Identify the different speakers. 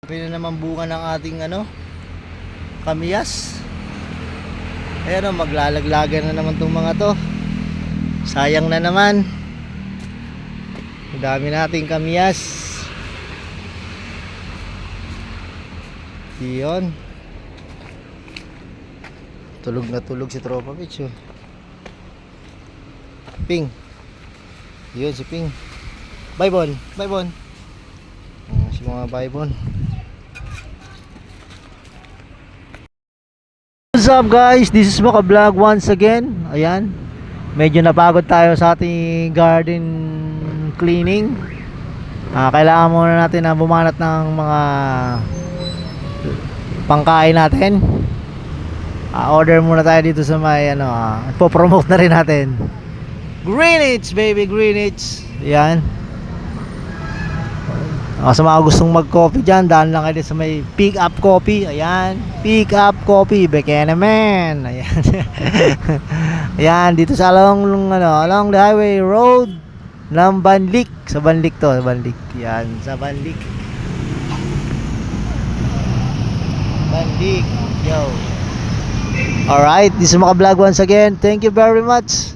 Speaker 1: Pwede naman bunga ng ating kamiyas. Ayan maglalaglagan na naman tong mga to. Sayang na naman. Ang dami nating kamiyas. Yun. Tulog na tulog si Tropa Pitch. Ping. Yun si Ping. Bye Bon. Bye Bon. Si mga bye Bon. What's up guys? This is Moka Vlog once again. Ayan. Medyo napagod tayo sa ating garden cleaning. Kailangan muna natin na bumanat ng mga pangkain natin. Order muna tayo dito sa may ipo-promote na rin natin. Greenwich baby, Greenwich. Ayan. Sa mga gustong mag-coffee dyan, daan lang kayo sa may Pick Up Coffee. Ayan, Pick Up Coffee, Bekena man. Ayan. Ayan, dito sa along the highway road ng Banlik. Sa Banlik to, sa Banlik. Ayan, sa Banlik. Banlik, yo. Alright, this is Moka Vlog once again. Thank you very much.